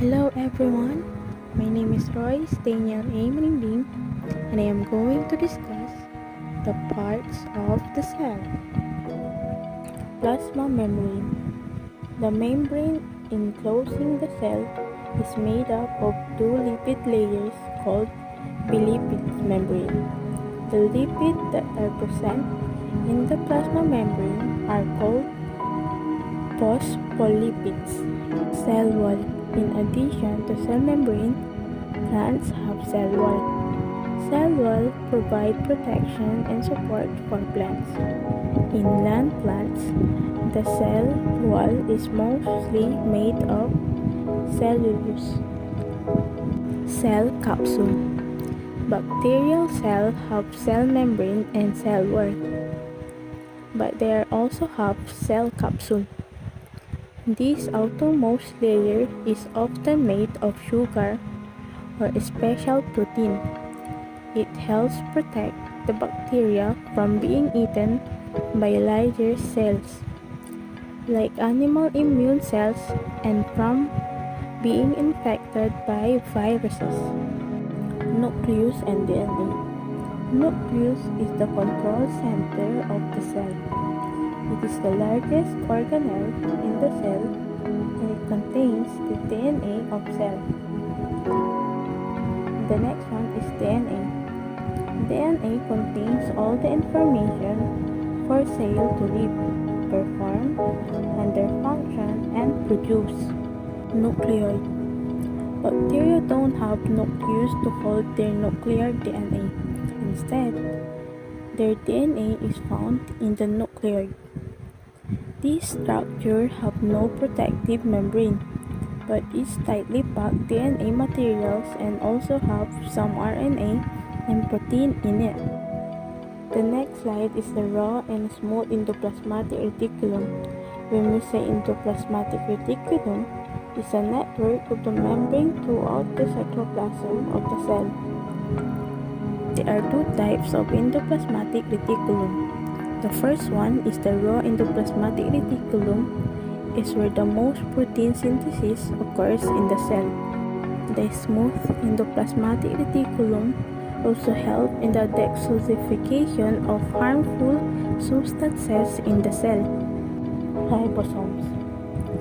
Hello everyone, my name is Royce Daniel A. Maninding and I am going to discuss the parts of the cell. Plasma membrane. The membrane enclosing the cell is made up of two lipid layers called bilipid membrane. The lipids that are present in the plasma membrane are called phospholipids. Cell wall. In addition to cell membrane, plants have cell wall. Cell wall provide protection and support for plants. In land plants, the cell wall is mostly made of cellulose. Cell capsule. Bacterial cells have cell membrane and cell wall, but they also have cell capsule. This outermost layer is often made of sugar or a special protein. It helps protect the bacteria from being eaten by larger cells, like animal immune cells, and from being infected by viruses. Nucleus and DNA. Nucleus is the control center of the cell. It is the largest organelle in the cell and it contains the DNA of cell. The next one is DNA. DNA contains all the information for cell to live, perform, and their function and produce. Nucleoid. Bacteria don't have nucleus to hold their nuclear DNA. Instead, their DNA is found in the nucleoid. These structures have no protective membrane, but is tightly packed DNA materials and also have some RNA and protein in it. The next slide is the raw and smooth endoplasmic reticulum. When we say endoplasmic reticulum, it's a network of the membrane throughout the cytoplasm of the cell. There are two types of endoplasmic reticulum. The first one is the raw endoplasmic reticulum, is where the most protein synthesis occurs in the cell. The smooth endoplasmic reticulum also helps in the detoxification of harmful substances in the cell. Ribosomes.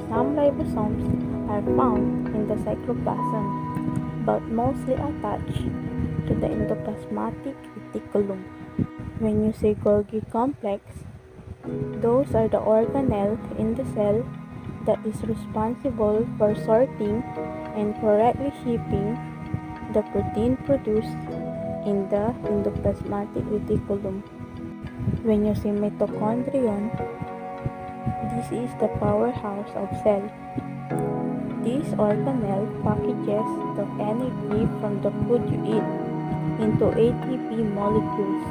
Some ribosomes are found in the cytoplasm, but mostly attached to the endoplasmic reticulum. When you say Golgi complex, those are the organelles in the cell that is responsible for sorting and correctly shaping the protein produced in the endoplasmic reticulum. When you say mitochondrion, this is the powerhouse of cell. This organelle packages the energy from the food you eat into ATP molecules.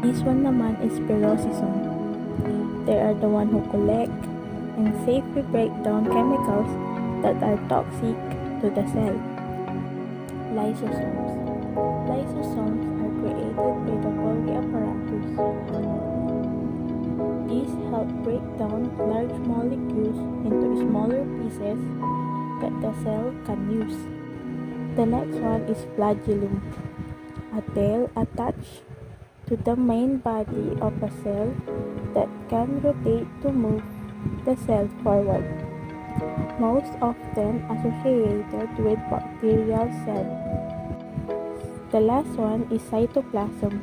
This one naman is Ribosome. They are the one who collect and safely break down chemicals that are toxic to the cell. Lysosomes. Lysosomes are created by the Golgi apparatus. These help break down large molecules into smaller pieces that the cell can use. The next one is flagellum, a tail attached to the main body of a cell that can rotate to move the cell forward, most often associated with bacterial cells. The last one is cytoplasm.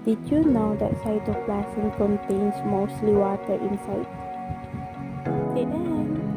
Did you know that cytoplasm contains mostly water inside? The end.